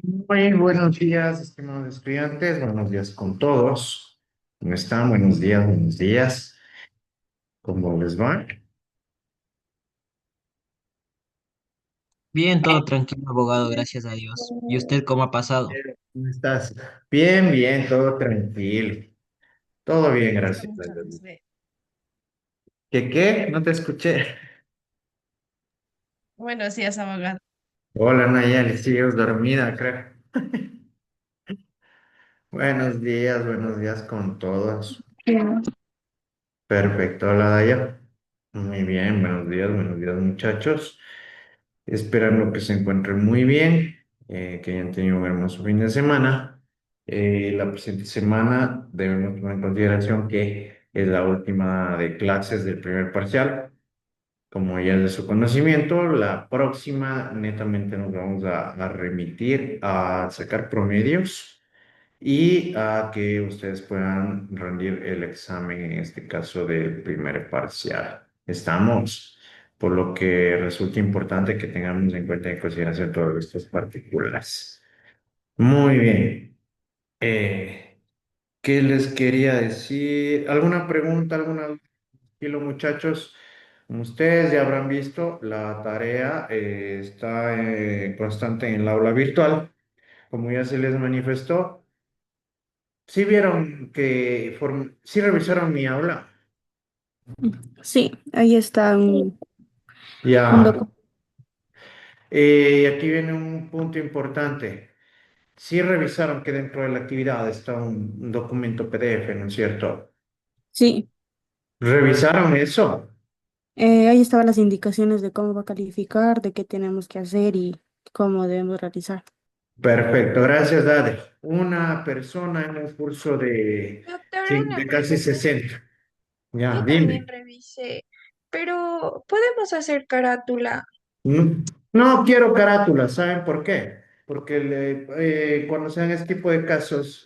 Muy buenos días, estimados estudiantes. Buenos días con todos. ¿Cómo están? Buenos días, buenos días. ¿Cómo les va? Bien, todo tranquilo, abogado, gracias a Dios. ¿Y usted cómo ha pasado? ¿Cómo estás? Bien, bien, todo tranquilo. Todo bien, gracias a Dios. Estamos bien. ¿Qué? No te escuché. Buenos días, abogado. Hola, Nayeli, sigues dormida, creo. Buenos días con todos. Bien. Perfecto, hola, Daya. Muy bien, buenos días, muchachos. Esperando que se encuentren muy bien, que hayan tenido un hermoso fin de semana. La presente semana debemos tomar en consideración que es la última de clases del primer parcial. Como ya es de su conocimiento, la próxima netamente nos vamos a remitir a sacar promedios y a que ustedes puedan rendir el examen, en este caso del primer parcial. Estamos, por lo que resulta importante que tengamos en cuenta y en consideración todos estos particulares. Muy bien. Eh, ¿Qué les quería decir? ¿Alguna pregunta, alguna duda? Tranquilo, muchachos. Como ustedes ya habrán visto, la tarea está constante en el aula virtual. Como ya se les manifestó, sí vieron que, sí revisaron mi aula. Sí, ahí está un Ya, documento. aquí viene un punto importante. Sí revisaron que dentro de la actividad está un documento PDF, ¿no es cierto? Sí, ¿Revisaron eso? ahí estaban las indicaciones de cómo va a calificar, de qué tenemos que hacer y cómo debemos realizar. Perfecto, gracias, Dade. Una persona en un curso Doctor, de una casi pregunta. 60. Ya, Yo dime. también revisé, pero podemos hacer carátula. No, no quiero carátulas, ¿saben por qué? Porque cuando se dan este tipo de casos,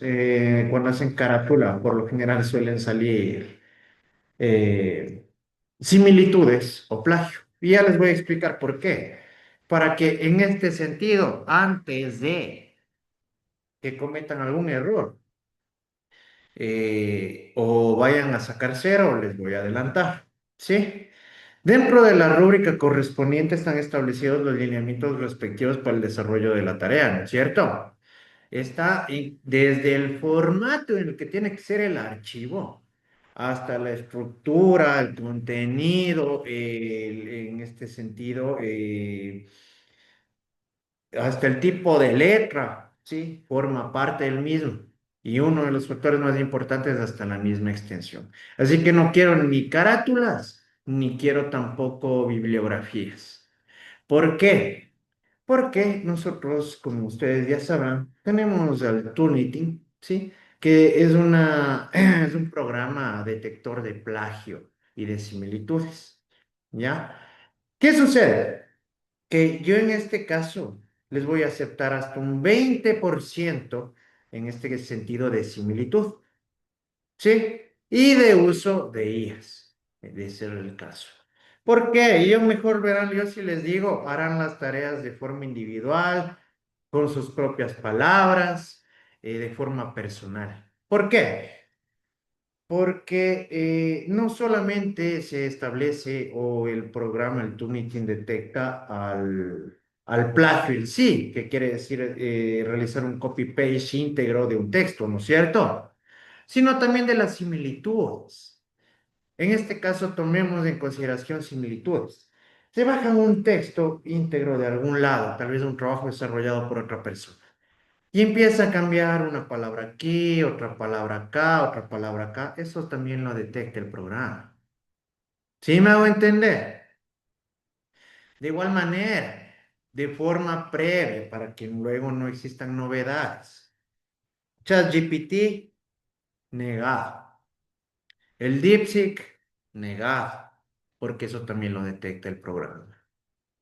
cuando hacen carátula, por lo general suelen salir eh, similitudes o plagio. Y ya les voy a explicar por qué. Para que en este sentido, antes de que cometan algún error o vayan a sacar cero, les voy a adelantar. ¿Sí? Dentro de la rúbrica correspondiente están establecidos los lineamientos respectivos para el desarrollo de la tarea, ¿no es cierto? Está desde el formato en el que tiene que ser el archivo, hasta la estructura, el contenido, en este sentido, hasta el tipo de letra, ¿sí? Forma parte del mismo. Y uno de los factores más importantes es hasta la misma extensión. Así que no quiero ni carátulas, ni quiero tampoco bibliografías. ¿Por qué? Porque nosotros, como ustedes ya sabrán, tenemos el Turnitin, ¿sí? Que es es un programa detector de plagio y de similitudes, ¿ya? ¿Qué sucede? Que yo en este caso les voy a aceptar hasta un 20% en este sentido de similitud, ¿sí? Y de uso de IAS, de ser el caso. ¿Por qué? Yo mejor verán, yo si les digo, harán las tareas de forma individual, con sus propias palabras, de forma personal. ¿Por qué? Porque no solamente se establece o el programa, el Turnitin detecta al plagio en sí, que quiere decir realizar un copy-paste íntegro de un texto, ¿no es cierto? Sino también de las similitudes. En este caso, tomemos en consideración similitudes. Se baja un texto íntegro de algún lado, tal vez un trabajo desarrollado por otra persona. Y empieza a cambiar una palabra aquí, otra palabra acá, otra palabra acá. Eso también lo detecta el programa. ¿Sí me hago entender? De igual manera, de forma previa, para que luego no existan novedades. ChatGPT, negado. El DeepSeek, negado. Porque eso también lo detecta el programa.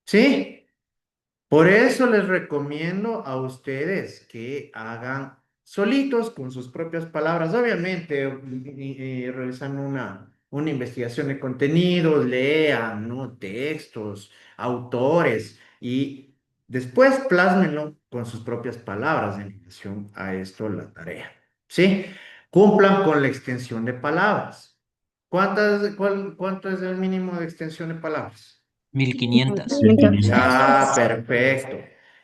¿Sí? Por eso les recomiendo a ustedes que hagan solitos con sus propias palabras, obviamente, realizando una investigación de contenidos, lean, ¿no? Textos, autores y Después, plásmenlo con sus propias palabras en relación a esto, la tarea. ¿Sí? Cumplan con la extensión de palabras. ¿Cuánto es el mínimo de extensión de palabras? 1500. 500. Ya, perfecto.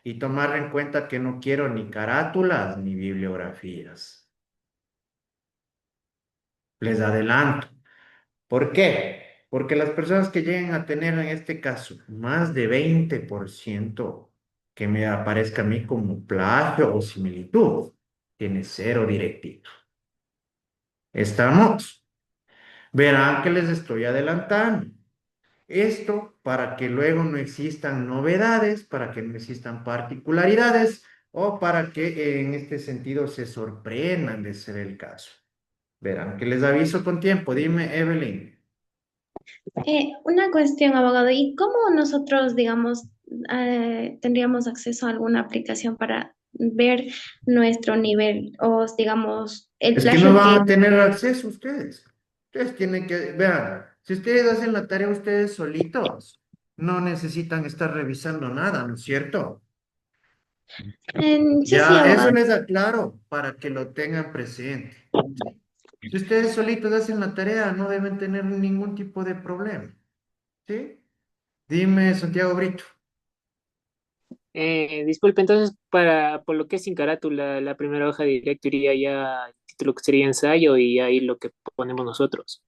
Y tomar en cuenta que no quiero ni carátulas ni bibliografías. Les adelanto. ¿Por qué? Porque las personas que lleguen a tener en este caso más de 20% que me aparezca a mí como plagio o similitud, tiene cero directivo. ¿Estamos? Verán que les estoy adelantando. Esto para que luego no existan novedades, para que no existan particularidades o para que en este sentido se sorprendan de ser el caso. Verán que les aviso con tiempo. Dime, Evelyn. Una cuestión, abogado, ¿y cómo nosotros, digamos, tendríamos acceso a alguna aplicación para ver nuestro nivel o, digamos, el Es que no plagio van que... a tener acceso ustedes. Ustedes tienen que, vean, si ustedes hacen la tarea ustedes solitos, no necesitan estar revisando nada, ¿no es cierto? Sí, sí, Ya, eso abogado. les aclaro para que lo tengan presente. ¿Sí? Si ustedes solitos hacen la tarea, no deben tener ningún tipo de problema. ¿Sí? Dime, Santiago Brito. Disculpe, entonces, por lo que es sin carátula, la primera hoja directo iría ya el título que sería ensayo y ahí lo que ponemos nosotros.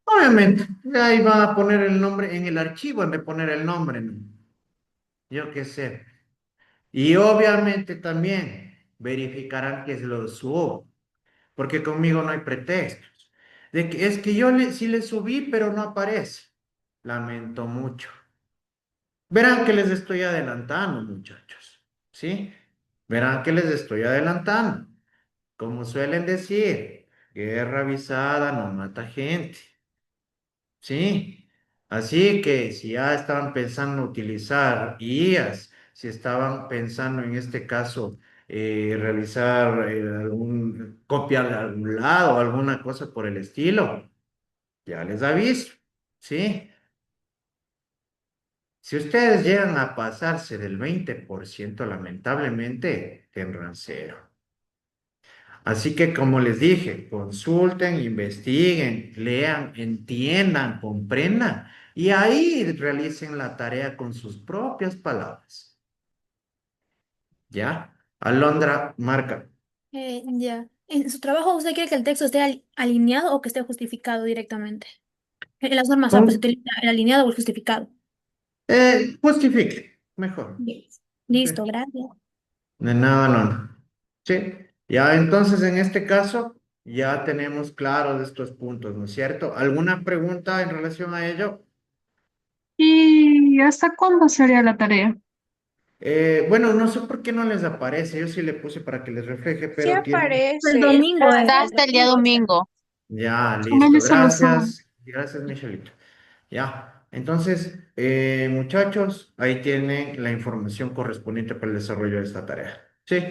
Obviamente, ahí va a poner el nombre en el archivo, han de poner el nombre, ¿no? Yo qué sé. Y obviamente también verificarán que es lo subo, porque conmigo no hay pretextos. De que es que sí le subí, pero no aparece. Lamento mucho. Verán que les estoy adelantando, muchachos. ¿Sí? Verán que les estoy adelantando. Como suelen decir, guerra avisada no mata gente. Sí, así que si ya estaban pensando utilizar IAs, si estaban pensando en este caso realizar algún copia de algún lado, alguna cosa por el estilo, ya les aviso, ¿sí? Si ustedes llegan a pasarse del 20%, lamentablemente tendrán cero. Así que como les dije, consulten, investiguen, lean, entiendan, comprendan y ahí realicen la tarea con sus propias palabras. ¿Ya? Alondra, marca. Ya. ¿En su trabajo usted quiere que el texto esté alineado o que esté justificado directamente? En las normas pues, se Con- utiliza el alineado o el justificado. justifique, mejor. Bien. Sí. Listo, gracias. De nada, no. Sí. Ya, entonces en este caso ya tenemos claros estos puntos, ¿no es cierto? ¿Alguna pregunta en relación a ello? ¿Y hasta cuándo sería la tarea? Bueno, no sé por qué no les aparece. Yo sí le puse para que les refleje, Sí pero tienen. El aparece. domingo es. Hasta el día domingo. Ya, Como listo. ellos solo son. Gracias. Gracias, Michelito. Ya. Entonces, muchachos, ahí tienen la información correspondiente para el desarrollo de esta tarea. Sí.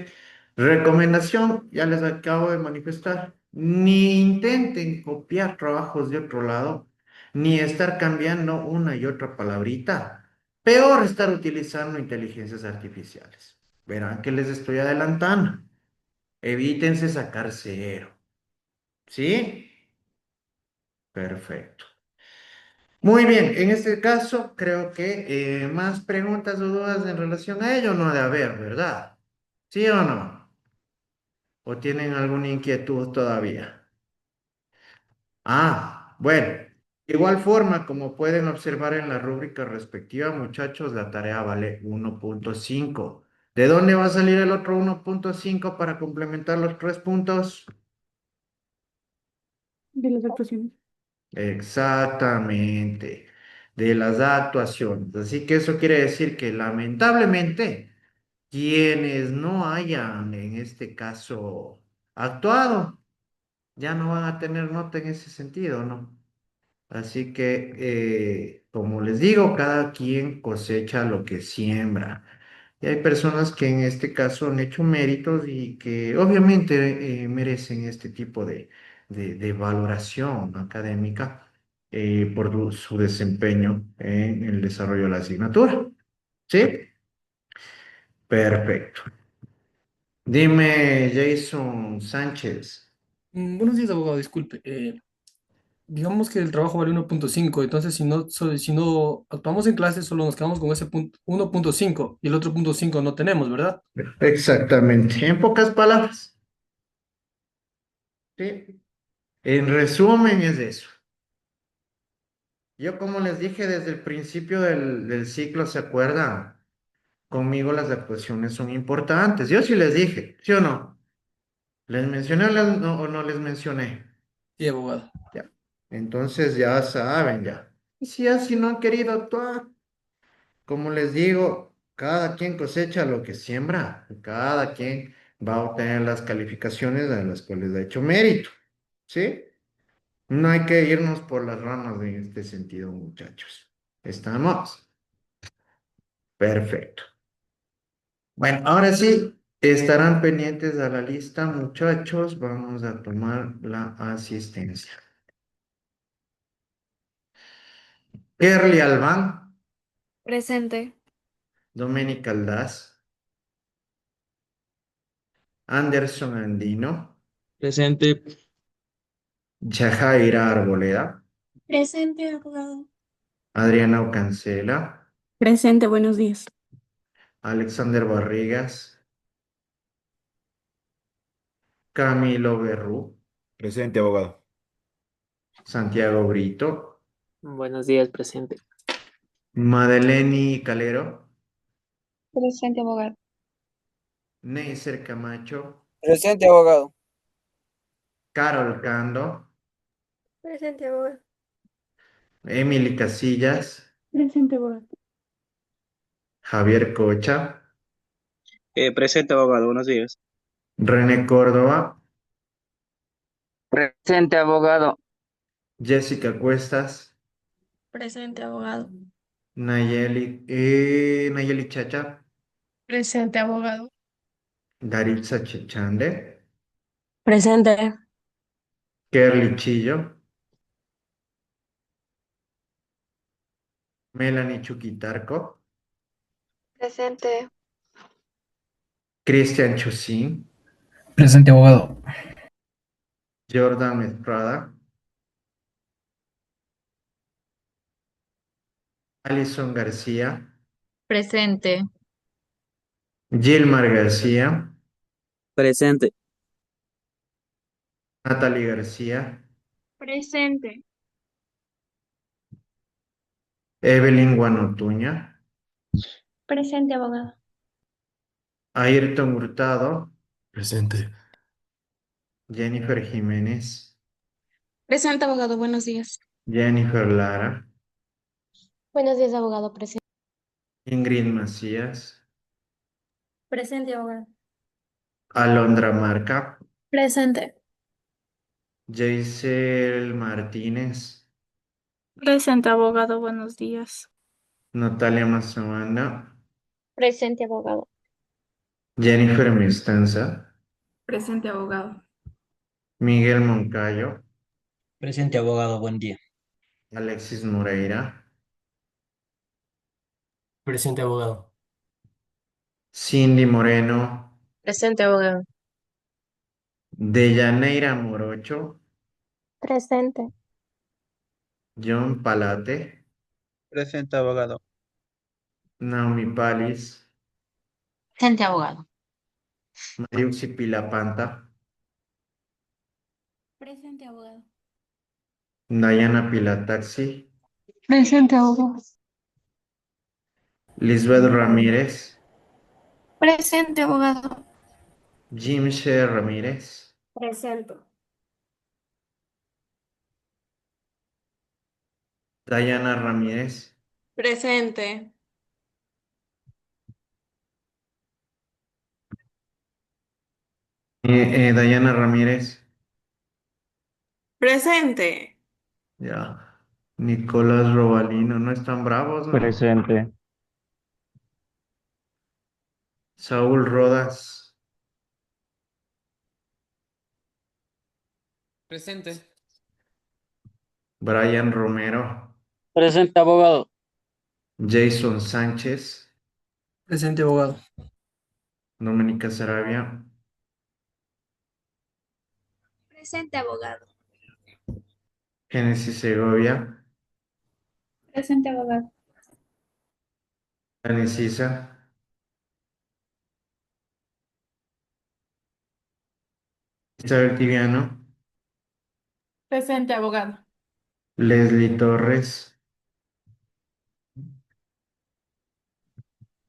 Recomendación, ya les acabo de manifestar. Ni intenten copiar trabajos de otro lado, ni estar cambiando una y otra palabrita. Peor estar utilizando inteligencias artificiales. Verán que les estoy adelantando. Evítense sacar cero. ¿Sí? Perfecto. Muy bien, en este caso creo que más preguntas o dudas en relación a ello no ha de haber, ¿verdad? ¿Sí o no? ¿O tienen alguna inquietud todavía? Bueno, de igual forma, como pueden observar en la rúbrica respectiva, muchachos, la tarea vale 1.5. ¿De dónde va a salir el otro 1.5 para complementar los 3 puntos? De las actuaciones. Exactamente, de las actuaciones. Así que eso quiere decir que lamentablemente quienes no hayan en este caso actuado ya no van a tener nota en ese sentido, ¿no? Así que, como les digo, cada quien cosecha lo que siembra. Y hay personas que en este caso han hecho méritos y que obviamente merecen este tipo de valoración académica por su desempeño en el desarrollo de la asignatura. ¿Sí? Perfecto. Dime, Jason Sánchez. Buenos días, abogado. Disculpe. Digamos que el trabajo vale 1.5, entonces si no actuamos en clase, solo nos quedamos con ese punto 1.5 y el otro punto 5 no tenemos, ¿verdad? Exactamente. En pocas palabras. Sí. En resumen es eso. Yo como les dije desde el principio del ciclo, ¿se acuerdan? Conmigo las actuaciones son importantes. Yo sí les dije, ¿sí o no? ¿Les mencioné o no les mencioné? Sí, abogado. Ya. Entonces ya saben ya. Y si así no han querido actuar, como les digo, cada quien cosecha lo que siembra. Cada quien va a obtener las calificaciones a las cuales ha hecho mérito. ¿Sí? No hay que irnos por las ramas en este sentido, muchachos. ¿Estamos? Perfecto. Bueno, ahora sí, estarán pendientes a la lista, muchachos. Vamos a tomar la asistencia. Kerly Albán, Presente. Doménica Aldaz, Anderson Andino, Presente. Yajaira Arboleda, Presente, abogado. Adriana Ocancela, Presente, buenos días. Alexander Barrigas, Camilo Berrú, Presente, abogado. Santiago Brito, Buenos días, presente. Madeleni Calero, Presente, abogado. Neisser Camacho, Presente, abogado. Carol Cando, Presente, abogado. Emily Casillas, Presente, abogado. Javier Cocha, Presente, abogado. Buenos días. René Córdoba, Presente, abogado. Jessica Cuestas, Presente, abogado. Nayeli Chacha, Presente, abogado. Daritza Chechande, Presente. Kerly Chillo, Melanie Chuquitarco, Presente. Cristian Chusín, Presente, abogado. Jordan Estrada, Alison García, Presente. Gilmar García, Presente. Natalie García, Presente. Evelyn Guanotuña, Presente, abogado. Ayrton Hurtado, Presente. Jennifer Jiménez, Presente, abogado. Buenos días. Jennifer Lara, Buenos días, abogado. Presente. Ingrid Macías, Presente, abogado. Alondra Marca, Presente. Jaisel Martínez, Presente, abogado, buenos días. Natalia Mazamana, Presente, abogado. Jennifer Mestanza, Presente, abogado. Miguel Moncayo, Presente, abogado. Buen día. Alexis Moreira, Presente, abogado. Cindy Moreno, Presente, abogado. Deyaneira Morocho, Presente. John Palate, Presente, abogado. Naomi Palis, Presente, abogado. Mariuxi Pilapanta, Presente, abogado. Dayana Pilataxi, Presente, abogado. Lisbeth Ramírez, Presente, abogado. Jim Shea Ramírez, Presente. Dayana Ramírez, Presente. Dayana Ramírez, Presente. ya, Nicolás Robalino, no están bravos, ¿no? Presente. Saúl Rodas, Presente. Brian Romero, Presente, abogado. Jason Sánchez, Presente, abogado. Doménica Sarabia, Presente, abogado. Génesis Segovia, Presente, abogado. Dani Sisa, Isabel Tibiano, Presente, abogado. Leslie Torres,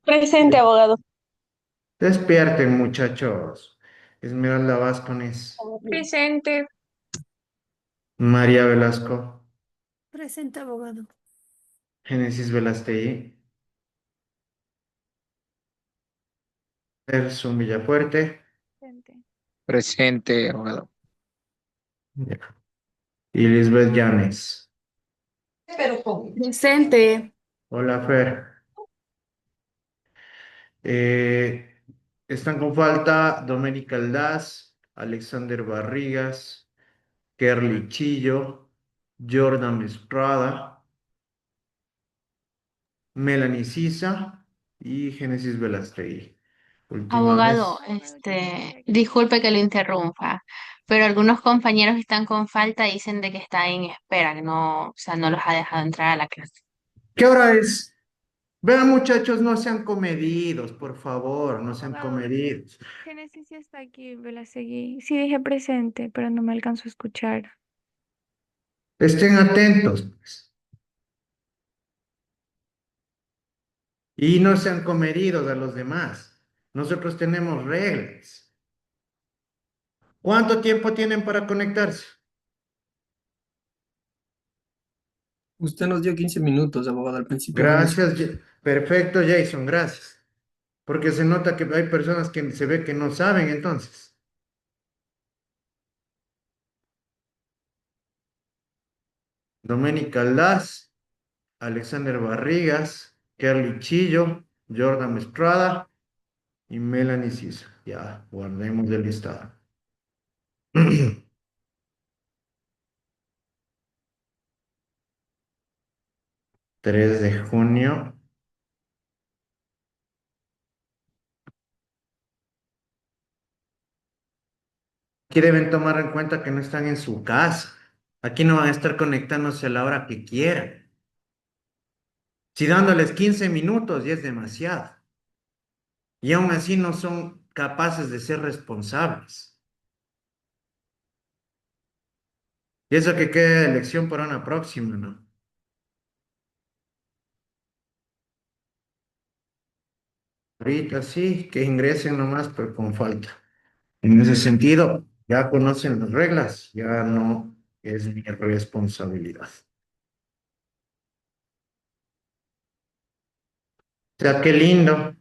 Presente, abogado. despierten muchachos, Esmeralda Vázquez, Presente. María Velasco, Presente, abogado. Génesis Velastegui, Erson Villafuerte, Presente. Presente, abogado. ya, y Lisbeth Llanes. Presente. Hola, Fer. Están con falta Doménica Aldaz, Alexander Barrigas, Kerly Chillo, Jordan Estrada, Melanie Sisa y Génesis Velastegui. Última Abogado, vez. disculpe que lo interrumpa, pero algunos compañeros están con falta y dicen de que está en espera, que no, o sea, no los ha dejado entrar a la clase. ¿Qué hora es? Vean, muchachos, no sean comedidos, por favor, no sean Abogado, comedidos. Génesis ya está aquí, Velastegui. Sí dije presente, pero no me alcanzo a escuchar. Estén atentos, pues. Y no sean comedidos a los demás. Nosotros tenemos reglas. ¿Cuánto tiempo tienen para conectarse? Usted nos dio 15 minutos, abogado, al principio no nos... Gracias, perfecto, Jason, gracias. Porque se nota que hay personas que se ve que no saben entonces. Doménica Aldaz, Alexander Barrigas, Kerly Chillo, Jordan Estrada y Melanie Sisa. Ya, guardemos el listado. 3 de junio. Aquí deben tomar en cuenta que no están en su casa. Aquí no van a estar conectándose a la hora que quieran. Si dándoles 15 minutos ya es demasiado. Y aún así no son capaces de ser responsables. Y eso que queda de elección para una próxima, ¿no? Ahorita sí, que ingresen nomás, pero con falta. En ese sentido, ya conocen las reglas, ya no es mi responsabilidad. O sea, qué lindo.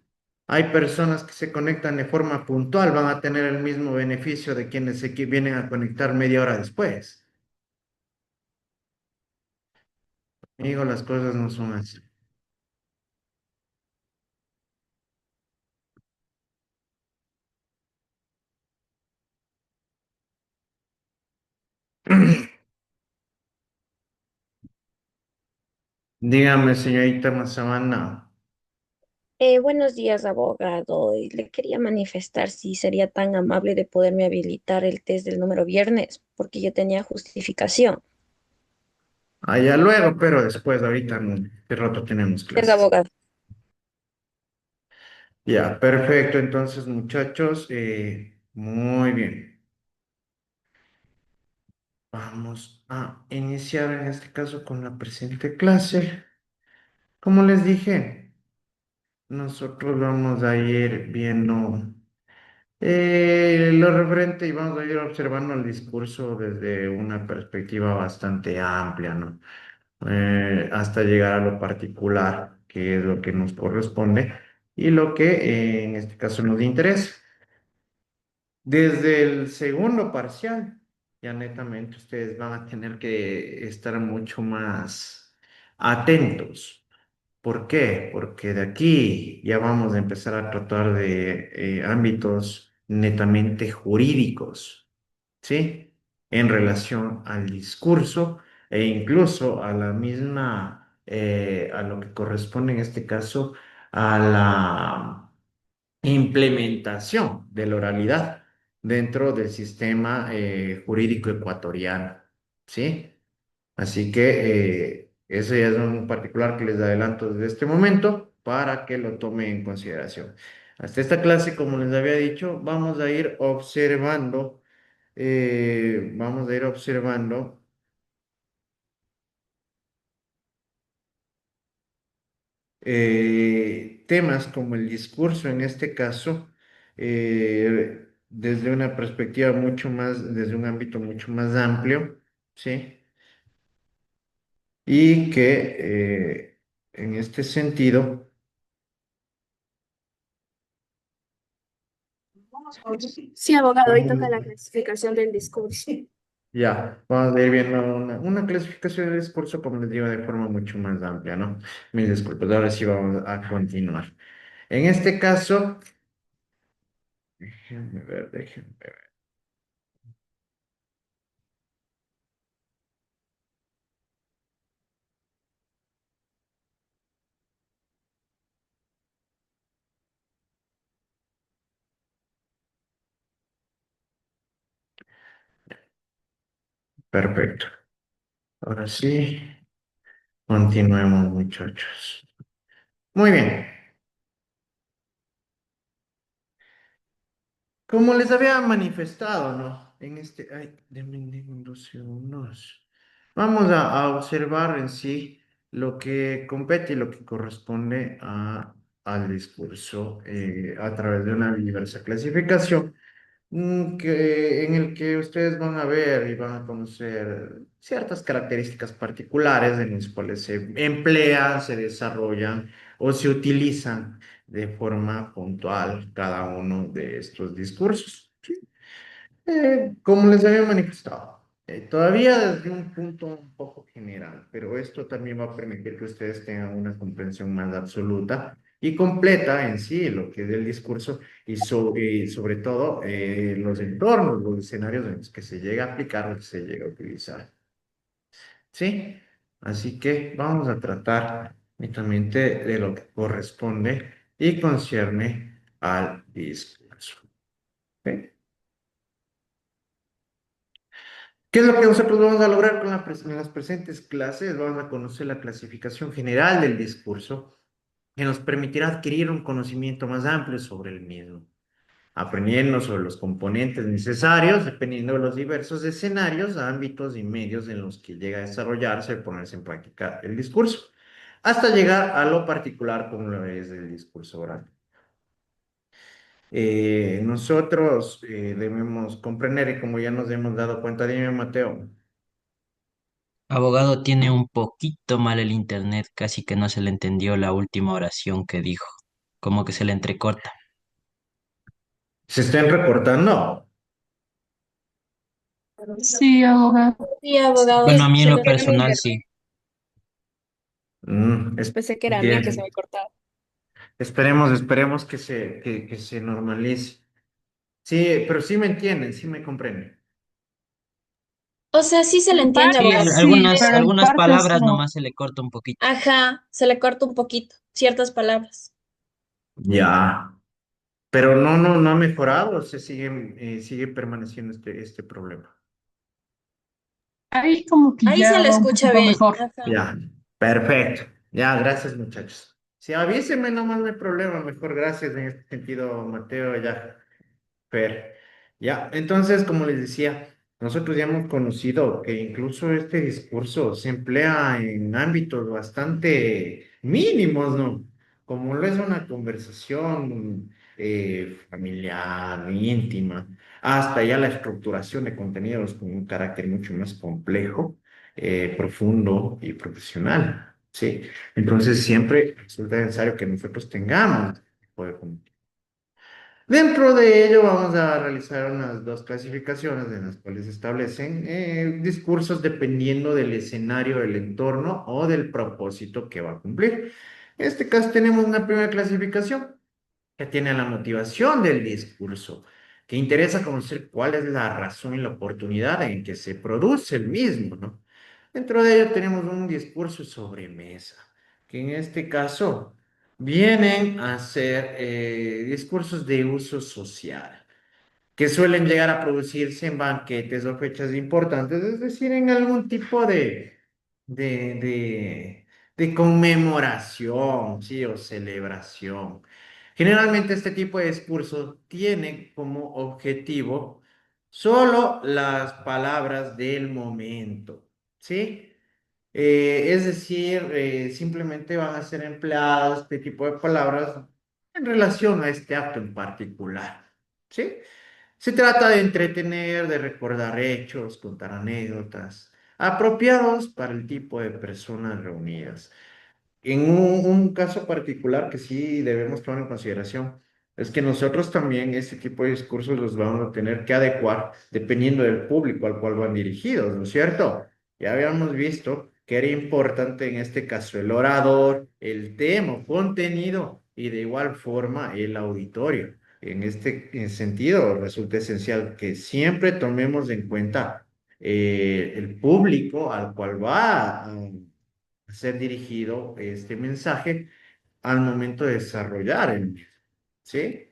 Hay personas que se conectan de forma puntual, van a tener el mismo beneficio de quienes vienen a conectar media hora después. Amigo, las cosas no son así. Dígame, señorita Mazabana. Buenos días, abogado. Y le quería manifestar si sería tan amable de poderme habilitar el test del número viernes, porque yo tenía justificación. Allá luego, pero después, ahorita, de rato tenemos Es clases. abogado. Ya, perfecto. Entonces, muchachos, muy bien. Vamos a iniciar en este caso con la presente clase. Como les dije, nosotros vamos a ir viendo lo referente y vamos a ir observando el discurso desde una perspectiva bastante amplia, ¿no? Hasta llegar a lo particular, que es lo que nos corresponde y lo que en este caso nos interesa. Desde el segundo parcial, ya netamente ustedes van a tener que estar mucho más atentos. ¿Por qué? Porque de aquí ya vamos a empezar a tratar de ámbitos netamente jurídicos, ¿sí? En relación al discurso e incluso a la misma, a lo que corresponde en este caso a la implementación de la oralidad dentro del sistema jurídico ecuatoriano, ¿sí? Así que eso ya es un particular que les adelanto desde este momento para que lo tomen en consideración. Hasta esta clase, como les había dicho, vamos a ir observando temas como el discurso en este caso, desde una perspectiva mucho más, desde un ámbito mucho más amplio, ¿sí? Y que en este sentido, Sí, abogado, hoy toca la vamos- clasificación del discurso. ya, vamos a ir viendo una clasificación de discurso, como les digo, de forma mucho más amplia, ¿no? Mis disculpas, ahora sí vamos a continuar. En este caso, déjenme ver. Perfecto. Ahora sí, continuemos, muchachos. Muy bien. Como les había manifestado, ¿no? En este, ay, denme 2 segundos. Vamos a observar en sí lo que compete y lo que corresponde al discurso a través de una diversa clasificación en el que ustedes van a ver y van a conocer ciertas características particulares en las cuales se emplean, se desarrollan o se utilizan de forma puntual cada uno de estos discursos. ¿Sí? Como les había manifestado, todavía desde un punto un poco general, pero esto también va a permitir que ustedes tengan una comprensión más absoluta y completa en sí lo que es el discurso y sobre todo los entornos, los escenarios en los que se llega a aplicar o que se llega a utilizar. ¿Sí? Así que vamos a tratar netamente de lo que corresponde y concierne al discurso. ¿Ok? ¿Qué es lo que nosotros vamos a lograr con en las presentes clases? Vamos a conocer la clasificación general del discurso que nos permitirá adquirir un conocimiento más amplio sobre el mismo, aprendiendo sobre los componentes necesarios dependiendo de los diversos escenarios, ámbitos y medios en los que llega a desarrollarse y ponerse en práctica el discurso, hasta llegar a lo particular como lo es el discurso oral. Nosotros debemos comprender y como ya nos hemos dado cuenta, dime Mateo. Abogado, tiene un poquito mal el internet, casi que no se le entendió la última oración que dijo, como que se le entrecorta. Se estén recortando. Sí, abogado. Sí, abogado, Bueno, a mí en se lo me fue mi personal internet. sí. Pensé que era a mí que se Bien. me cortaba. Esperemos que se normalice. Sí, pero sí me entienden, sí me comprenden. O sea, sí se le En entiende, Sí, parte abogado. sí, pero en algunas partes palabras no. nomás se le corta un poquito. Ajá, se le corta un poquito, ciertas palabras. Ya. Pero no ha mejorado, sigue permaneciendo este problema. Ahí como que Ahí se ya le va un escucha poquito bien. mejor. Ajá. Ya, perfecto. Ya, gracias muchachos. Sí, avísenme, nomás no hay problema, mejor gracias en este sentido, Mateo, ya. Fer. Ya, entonces, como les decía, nosotros ya hemos conocido que incluso este discurso se emplea en ámbitos bastante mínimos, ¿no? Como lo es una conversación familiar, íntima, hasta ya la estructuración de contenidos con un carácter mucho más complejo, profundo y profesional, ¿sí? Entonces, siempre resulta necesario que nosotros tengamos este tipo de Dentro de ello vamos a realizar unas 2 clasificaciones en las cuales se establecen discursos dependiendo del escenario, del entorno o del propósito que va a cumplir. En este caso tenemos una primera clasificación que tiene la motivación del discurso, que interesa conocer cuál es la razón y la oportunidad en que se produce el mismo, ¿no? Dentro de ello tenemos un discurso sobre mesa, que en este caso vienen a ser discursos de uso social, que suelen llegar a producirse en banquetes o fechas importantes, es decir, en algún tipo de, de, de conmemoración, ¿sí? O celebración. Generalmente este tipo de discurso tiene como objetivo solo las palabras del momento, ¿sí? Es decir, simplemente van a ser empleadas este tipo de palabras en relación a este acto en particular, ¿sí? Se trata de entretener, de recordar hechos, contar anécdotas, apropiados para el tipo de personas reunidas. En un caso particular que sí debemos tomar en consideración es que nosotros también este tipo de discursos los vamos a tener que adecuar dependiendo del público al cual van dirigidos, ¿no es cierto? Ya habíamos visto que era importante en este caso el orador, el tema, contenido y de igual forma el auditorio. En este sentido, resulta esencial que siempre tomemos en cuenta el público al cual va a ser dirigido este mensaje al momento de desarrollar el mismo, ¿sí?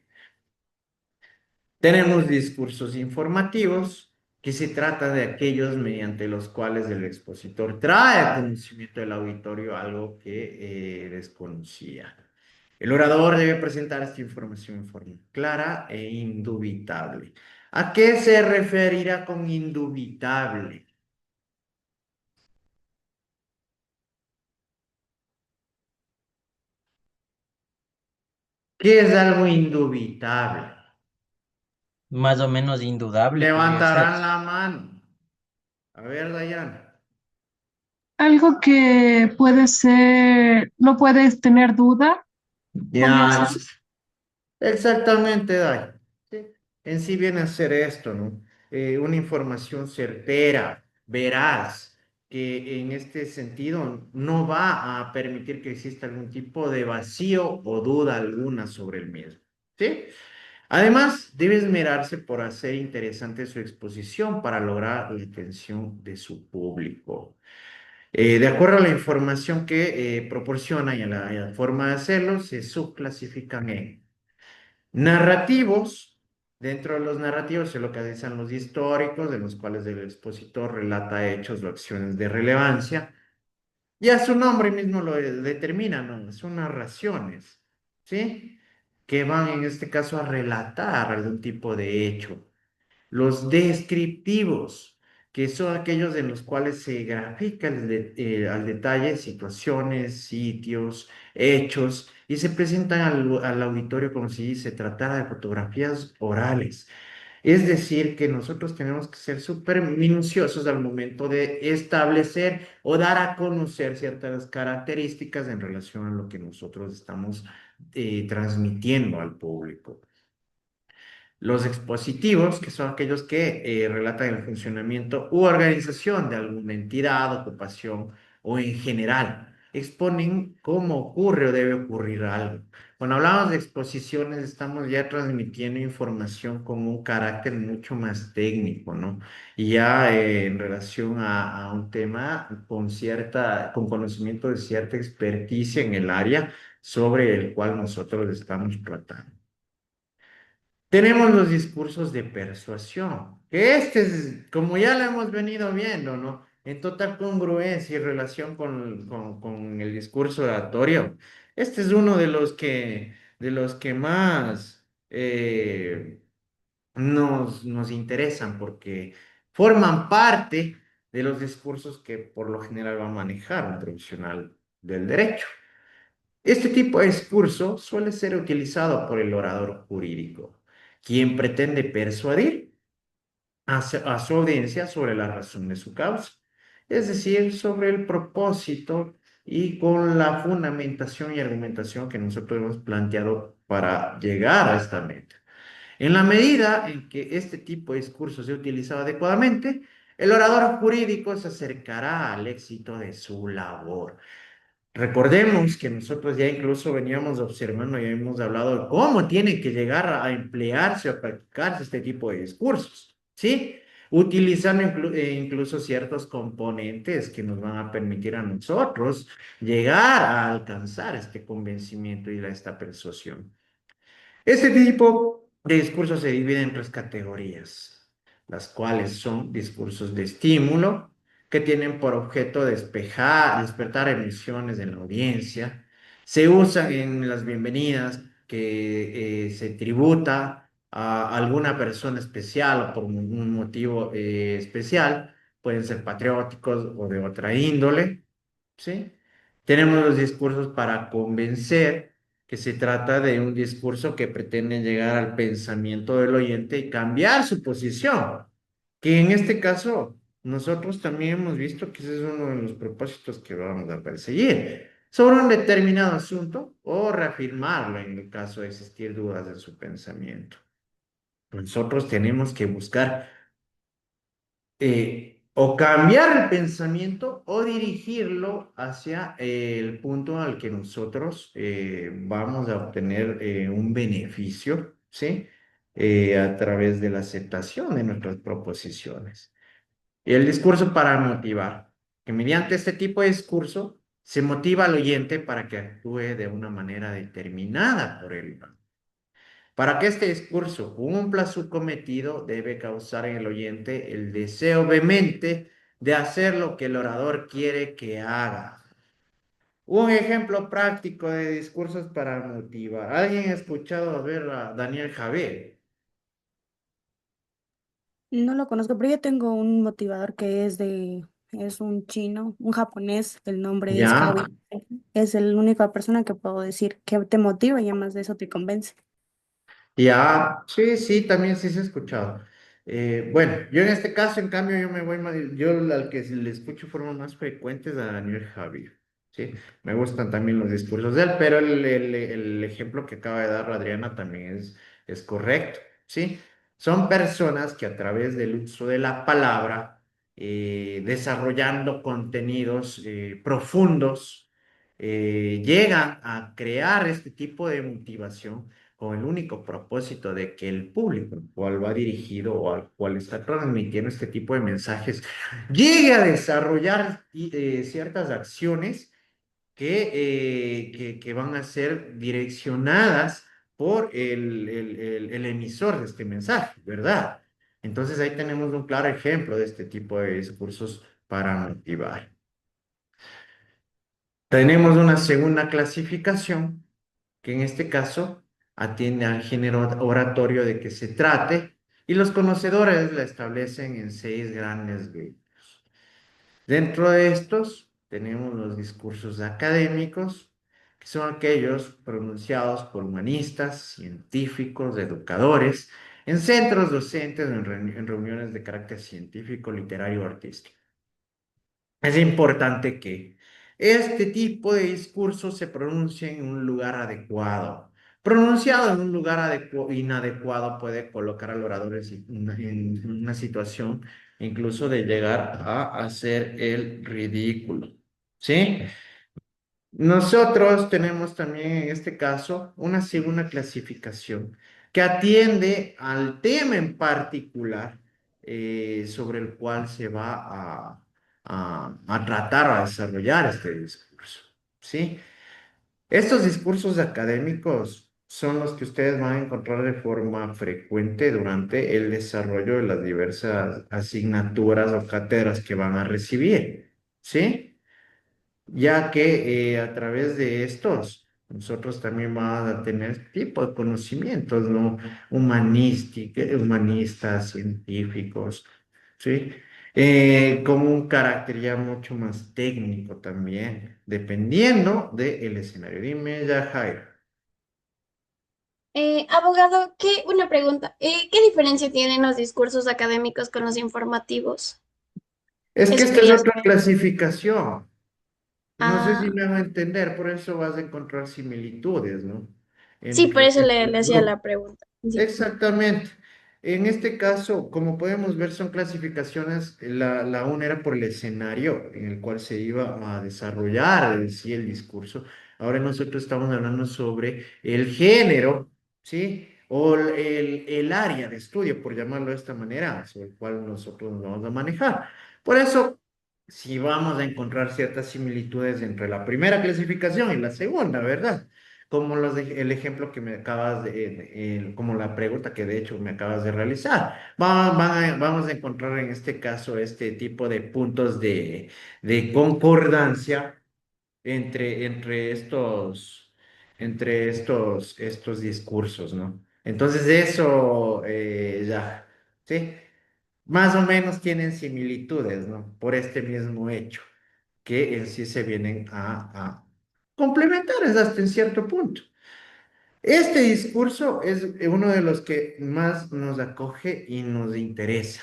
Tenemos discursos informativos, que se trata de aquellos mediante los cuales el expositor trae a conocimiento del auditorio algo que desconocía. El orador debe presentar esta información en forma clara e indubitable. ¿A qué se referirá con indubitable? ¿Qué es algo indubitable? Más o menos indudable podría ser. Levantarán la mano. A ver, Dayana. Algo que puede ser, no puedes tener duda, podría Ya, ser. exactamente, Day. Sí. En sí viene a ser esto, ¿no? Una información certera, veraz, que en este sentido no va a permitir que exista algún tipo de vacío o duda alguna sobre el mismo. ¿Sí? Además, debe esmerarse por hacer interesante su exposición para lograr la atención de su público. De acuerdo a la información que proporciona y a la forma de hacerlo, se subclasifican en narrativos. Dentro de los narrativos se localizan los históricos, de los cuales el expositor relata hechos o acciones de relevancia. Ya su nombre mismo lo determina, ¿no? Son narraciones, ¿sí? Que van en este caso a relatar algún tipo de hecho. Los descriptivos, que son aquellos en los cuales se grafica al detalle situaciones, sitios, hechos, y se presentan al auditorio como si se tratara de fotografías orales. Es decir, que nosotros tenemos que ser súper minuciosos al momento de establecer o dar a conocer ciertas características en relación a lo que nosotros estamos transmitiendo al público. Los expositivos, que son aquellos que relatan el funcionamiento u organización de alguna entidad, ocupación o en general, exponen cómo ocurre o debe ocurrir algo. Cuando hablamos de exposiciones, estamos ya transmitiendo información con un carácter mucho más técnico, ¿no? Y ya en relación a un tema con conocimiento de cierta experticia en el área sobre el cual nosotros estamos tratando. Tenemos los discursos de persuasión, que este es, como ya lo hemos venido viendo, ¿no? En total congruencia y relación con el discurso oratorio. Este es uno de los que más nos interesan porque forman parte de los discursos que por lo general va a manejar un profesional del derecho. Este tipo de discurso suele ser utilizado por el orador jurídico, quien pretende persuadir a su audiencia sobre la razón de su causa, es decir, sobre el propósito y con la fundamentación y argumentación que nosotros hemos planteado para llegar a esta meta. En la medida en que este tipo de discurso sea utilizado adecuadamente, el orador jurídico se acercará al éxito de su labor. Recordemos que nosotros ya incluso veníamos observando y hemos hablado de cómo tiene que llegar a emplearse o practicarse este tipo de discursos, ¿sí? utilizando incluso ciertos componentes que nos van a permitir a nosotros llegar a alcanzar este convencimiento y esta persuasión. Este tipo de discursos se divide en tres categorías, las cuales son discursos de estímulo, que tienen por objeto despertar emociones en la audiencia. Se usan en las bienvenidas que se tributa a alguna persona especial o por un motivo especial, pueden ser patrióticos o de otra índole, ¿sí? Tenemos los discursos para convencer, que se trata de un discurso que pretende llegar al pensamiento del oyente y cambiar su posición, que en este caso nosotros también hemos visto que ese es uno de los propósitos que vamos a perseguir sobre un determinado asunto o reafirmarlo en el caso de existir dudas en su pensamiento. Nosotros tenemos que buscar o cambiar el pensamiento o dirigirlo hacia el punto al que nosotros vamos a obtener un beneficio, ¿sí? A través de la aceptación de nuestras proposiciones. Y el discurso para motivar, que mediante este tipo de discurso se motiva al oyente para que actúe de una manera determinada por él. Para que este discurso cumpla su cometido, debe causar en el oyente el deseo vehemente de hacer lo que el orador quiere que haga. Un ejemplo práctico de discursos para motivar. ¿Alguien ha escuchado a ver a Daniel Javé? No lo conozco, pero yo tengo un motivador que es un chino, un japonés, el nombre es Ya, Howie. Es la única persona que puedo decir que te motiva y además de eso te convence. ya, sí, sí, también sí se ha escuchado. Bueno, yo en este caso, en cambio, yo me voy más, yo al que le escucho de forma más frecuente es a Daniel Javier, ¿sí? Me gustan también los discursos de él, pero el ejemplo que acaba de dar Adriana también es correcto, ¿sí? Son personas que a través del uso de la palabra, desarrollando contenidos profundos, llegan a crear este tipo de motivación con el único propósito de que el público al cual va dirigido o al cual está transmitiendo este tipo de mensajes llegue a desarrollar ciertas acciones que van a ser direccionadas por el emisor de este mensaje, ¿verdad? Entonces ahí tenemos un claro ejemplo de este tipo de discursos para motivar. Tenemos una segunda clasificación que en este caso atiende al género oratorio de que se trate, y los conocedores la establecen en 6 grandes grupos. Dentro de estos tenemos los discursos académicos, que son aquellos pronunciados por humanistas, científicos, educadores, en centros docentes o en reuniones de carácter científico, literario o artístico. Es importante que este tipo de discurso se pronuncie en un lugar adecuado. Pronunciado en un lugar inadecuado puede colocar al orador en una situación incluso de llegar a hacer el ridículo. ¿Sí? Nosotros tenemos también en este caso una segunda clasificación que atiende al tema en particular sobre el cual se va a tratar o a desarrollar este discurso. ¿Sí? Estos discursos académicos son los que ustedes van a encontrar de forma frecuente durante el desarrollo de las diversas asignaturas o cátedras que van a recibir. ¿Sí? Ya que a través de estos nosotros también vamos a tener este tipo de conocimientos, ¿no? Humanistas, científicos, ¿sí? Con un carácter ya mucho más técnico también, dependiendo del escenario. Dime, ya, Jairo. Abogado, una pregunta. ¿Qué diferencia tienen los discursos académicos con los informativos? Es que Eso esta es quería otra saber. clasificación. No sé si Ah, me va a entender, por eso vas a encontrar similitudes, ¿no? sí, por Entre eso estos le hacía grupos. la pregunta. Sí. Exactamente. En este caso, como podemos ver, son clasificaciones. La una era por el escenario en el cual se iba a desarrollar en sí el discurso. Ahora nosotros estamos hablando sobre el género, ¿sí? o el área de estudio, por llamarlo de esta manera, sobre el cual nosotros nos vamos a manejar. Por eso, si vamos a encontrar ciertas similitudes entre la primera clasificación y la segunda, ¿verdad? Como el ejemplo que me acabas como la pregunta que de hecho me acabas de realizar. Vamos a encontrar en este caso este tipo de puntos de concordancia entre estos discursos, ¿no? Entonces eso ya, ¿sí? Más o menos tienen similitudes, ¿no? Por este mismo hecho, que en sí se vienen a complementar hasta en cierto punto. Este discurso es uno de los que más nos acoge y nos interesa.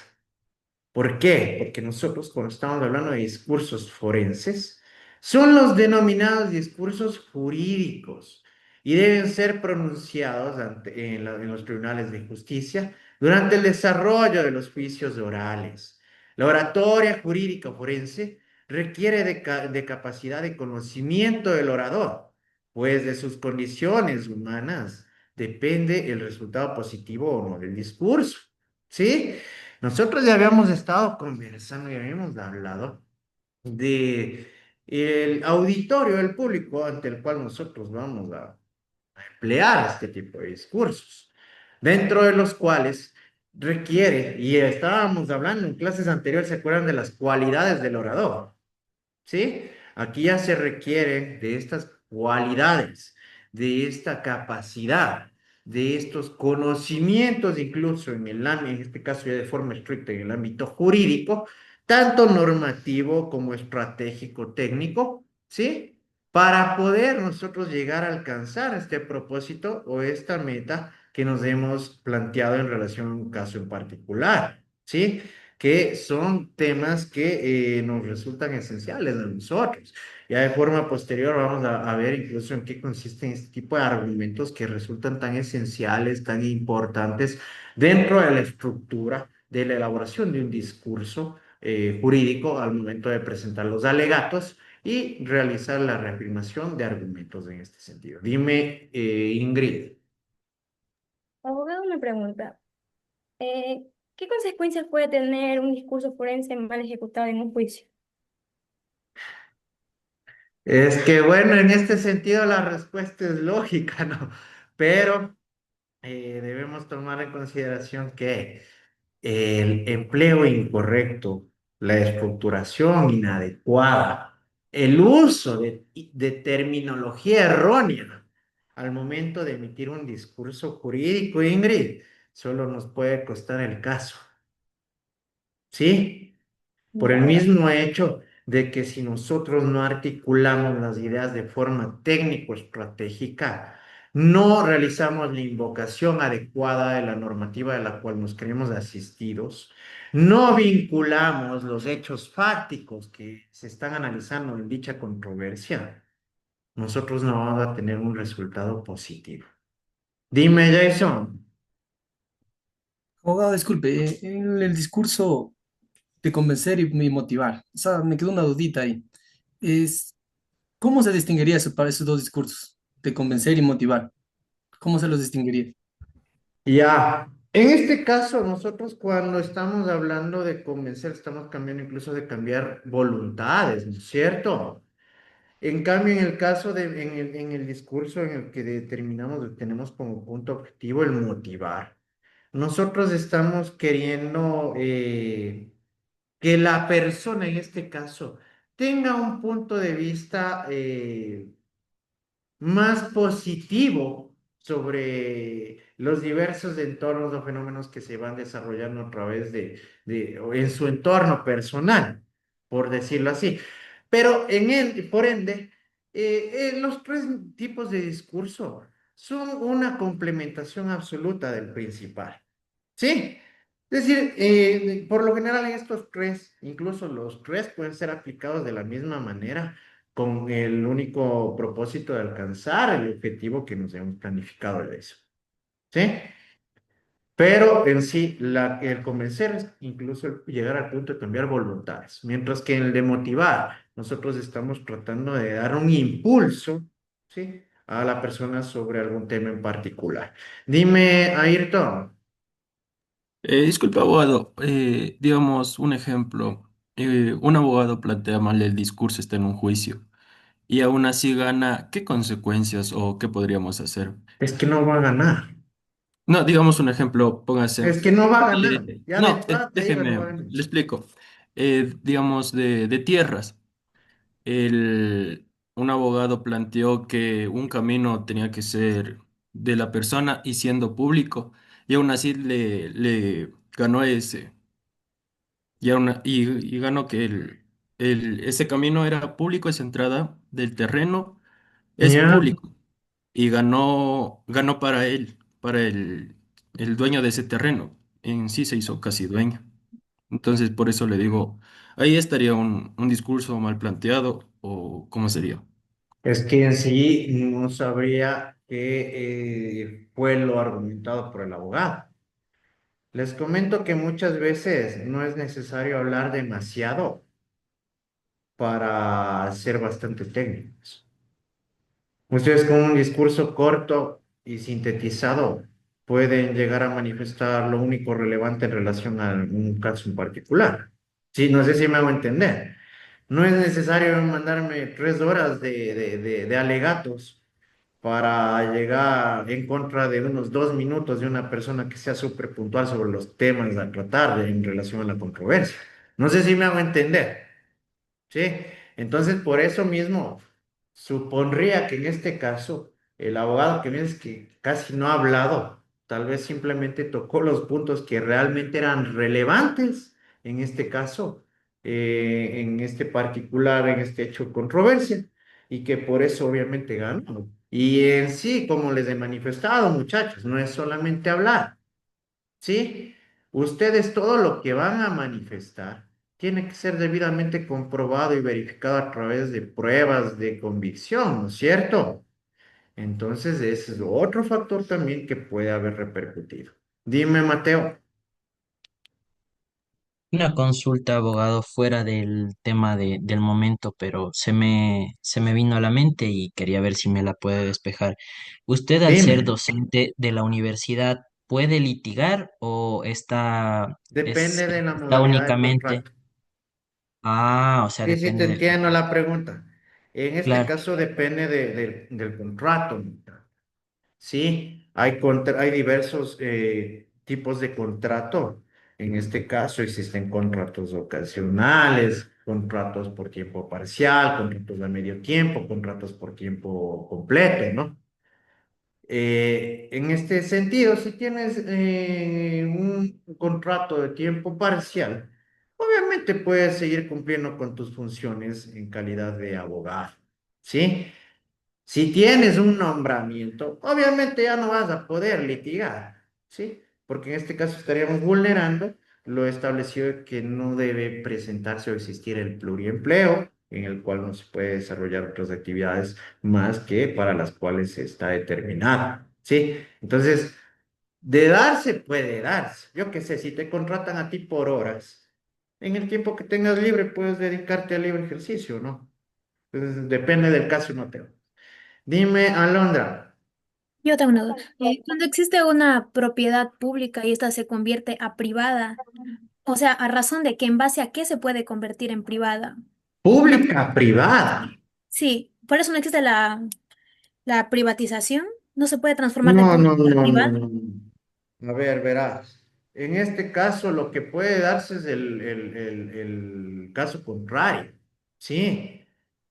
¿Por qué? Porque nosotros, cuando estamos hablando de discursos forenses, son los denominados discursos jurídicos y deben ser pronunciados en los tribunales de justicia durante el desarrollo de los juicios orales. La oratoria jurídica forense requiere de capacidad de conocimiento del orador, pues de sus condiciones humanas depende el resultado positivo o no del discurso. ¿Sí? Nosotros ya habíamos estado conversando y habíamos hablado de el auditorio del público ante el cual nosotros vamos a emplear este tipo de discursos, dentro de los cuales requiere, y estábamos hablando en clases anteriores, ¿se acuerdan de las cualidades del orador? ¿Sí? Aquí ya se requiere de estas cualidades, de esta capacidad, de estos conocimientos, incluso en este caso ya de forma estricta en el ámbito jurídico, tanto normativo como estratégico técnico, ¿sí? Para poder nosotros llegar a alcanzar este propósito o esta meta que nos hemos planteado en relación a un caso en particular, ¿sí? Que son temas que nos resultan esenciales a nosotros. Ya de forma posterior vamos a ver incluso en qué consisten este tipo de argumentos que resultan tan esenciales, tan importantes dentro de la estructura de la elaboración de un discurso jurídico al momento de presentar los alegatos y realizar la reafirmación de argumentos en este sentido. Dime, Ingrid. Abogado, una pregunta. ¿Qué consecuencias puede tener un discurso forense mal ejecutado en un juicio? Es que bueno, en este sentido la respuesta es lógica, ¿no? Pero debemos tomar en consideración que el empleo incorrecto, la estructuración inadecuada, el uso de terminología errónea al momento de emitir un discurso jurídico, Ingrid, solo nos puede costar el caso. ¿Sí? Por el mismo hecho de que si nosotros no articulamos las ideas de forma técnico-estratégica, no realizamos la invocación adecuada de la normativa de la cual nos creemos asistidos, no vinculamos los hechos fácticos que se están analizando en dicha controversia, nosotros no vamos a tener un resultado positivo. Dime, Jason. Abogado, disculpe, en el discurso de convencer y motivar, o sea, me quedó una dudita ahí. Es, ¿cómo se distinguiría eso para esos dos discursos, de convencer y motivar? ¿Cómo se los distinguiría? Ya, en este caso, nosotros cuando estamos hablando de convencer, estamos cambiando incluso de cambiar voluntades, ¿no es cierto? En cambio, en el caso en el discurso en el que tenemos como punto objetivo el motivar, nosotros estamos queriendo que la persona en este caso tenga un punto de vista más positivo sobre los diversos entornos o fenómenos que se van desarrollando a través o en su entorno personal, por decirlo así. Pero en él, por ende, los tres tipos de discurso son una complementación absoluta del principal. ¿Sí? Es decir, por lo general en estos tres, incluso los tres pueden ser aplicados de la misma manera con el único propósito de alcanzar el objetivo que nos hemos planificado de eso. ¿Sí? Pero en sí, el convencer es incluso llegar al punto de cambiar voluntades, mientras que en el de motivar, nosotros estamos tratando de dar un impulso, ¿sí? a la persona sobre algún tema en particular. Dime, Ayrton. Disculpe, abogado. Digamos, un ejemplo. Un abogado plantea mal el discurso, está en un juicio y aún así gana. ¿Qué consecuencias o qué podríamos hacer? Es que no va a ganar. No, digamos un ejemplo, póngase. Es que no va a ganar. Ya de No, entrada te digo, no va a déjeme, ganar. le explico. Digamos, de tierras. El, un abogado planteó que un camino tenía que ser de la persona y siendo público, y aún así le ganó ese. Y ganó que ese camino era público, esa entrada del terreno es Ya. público. Y ganó para el dueño de ese terreno. En sí se hizo casi dueño. Entonces, por eso le digo, ahí estaría un discurso mal planteado, o ¿cómo sería? Es que en sí no sabría qué fue lo argumentado por el abogado. Les comento que muchas veces no es necesario hablar demasiado para ser bastante técnicos. Ustedes con un discurso corto y sintetizado pueden llegar a manifestar lo único relevante en relación a un caso en particular. Sí, no sé si me hago entender. No es necesario mandarme 3 horas de alegatos para llegar en contra de unos 2 minutos de una persona que sea súper puntual sobre los temas a tratar en relación a la controversia. No sé si me hago entender. ¿Sí? Entonces, por eso mismo, supondría que en este caso, el abogado que ves que casi no ha hablado, tal vez simplemente tocó los puntos que realmente eran relevantes en este caso, en este particular, en este hecho de controversia, y que por eso obviamente ganó. Y en sí, como les he manifestado, muchachos, no es solamente hablar. ¿Sí? Ustedes todo lo que van a manifestar tiene que ser debidamente comprobado y verificado a través de pruebas de convicción, ¿no es cierto? Entonces, ese es otro factor también que puede haber repercutido. Dime, Mateo. Una consulta, abogado, fuera del tema del momento, pero se me vino a la mente y quería ver si me la puede despejar. ¿Usted, al ser Dime. docente de la universidad, puede litigar o Depende de la está modalidad del únicamente? contrato. Ah, o sea, Sí, sí, te depende del entiendo contrato. la pregunta. En este Claro. caso depende del contrato. Sí, hay diversos tipos de contrato. En este caso existen contratos ocasionales, contratos por tiempo parcial, contratos de medio tiempo, contratos por tiempo completo, ¿no? En este sentido, si tienes un contrato de tiempo parcial, obviamente puedes seguir cumpliendo con tus funciones en calidad de abogado, ¿sí? Si tienes un nombramiento, obviamente ya no vas a poder litigar, ¿sí? Porque en este caso estaríamos vulnerando lo establecido de que no debe presentarse o existir el pluriempleo, en el cual no se puede desarrollar otras actividades más que para las cuales está determinado, ¿sí? Entonces, de darse puede darse. Yo qué sé, si te contratan a ti por horas, en el tiempo que tengas libre puedes dedicarte al libre ejercicio, ¿no? Entonces, depende del caso, no te. Dime, Alondra. Yo tengo una duda. Cuando existe una propiedad pública y esta se convierte a privada, o sea, ¿a razón de que en base a qué se puede convertir en privada? Una, Pública, privada. sí, por eso no existe la privatización, no se puede transformar de No, no, pública a no, no, privada. no. A ver, verás. En este caso, lo que puede darse es el caso contrario. Sí,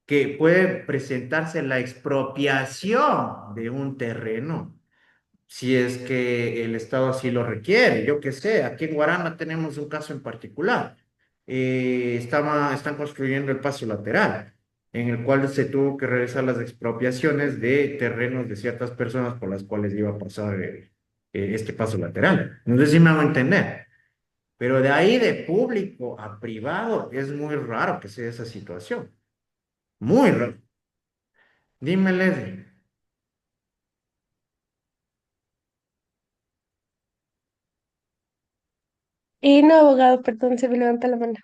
que puede presentarse la expropiación de un terreno si es que el Estado así lo requiere. Yo qué sé, aquí en Guarana tenemos un caso en particular. Están construyendo el paso lateral, en el cual se tuvo que realizar las expropiaciones de terrenos de ciertas personas por las cuales iba a pasar este paso lateral. No sé si me hago entender. Pero de ahí de público a privado es muy raro que sea esa situación. Muy raro. Dime, Leslie. Y no, abogado, perdón, se me levanta la mano.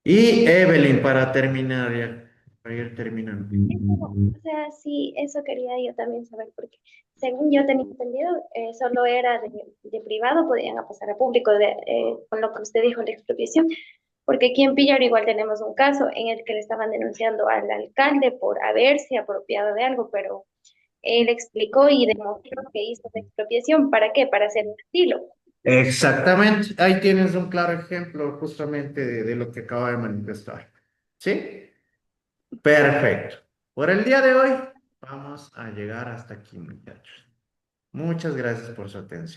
Y Evelyn, para terminar ya. para ir terminando. O sea, sí, eso quería yo también saber, porque según yo tenía entendido, solo era de privado, podían pasar a público, con lo que usted dijo, la expropiación, porque aquí en Pillar igual tenemos un caso en el que le estaban denunciando al alcalde por haberse apropiado de algo, pero él explicó y demostró que hizo la expropiación. ¿Para qué? Para hacer un estilo. Exactamente, ahí tienes un claro ejemplo justamente de lo que acabo de manifestar. ¿Sí? Perfecto. Por el día de hoy vamos a llegar hasta aquí, muchachos. Muchas gracias por su atención.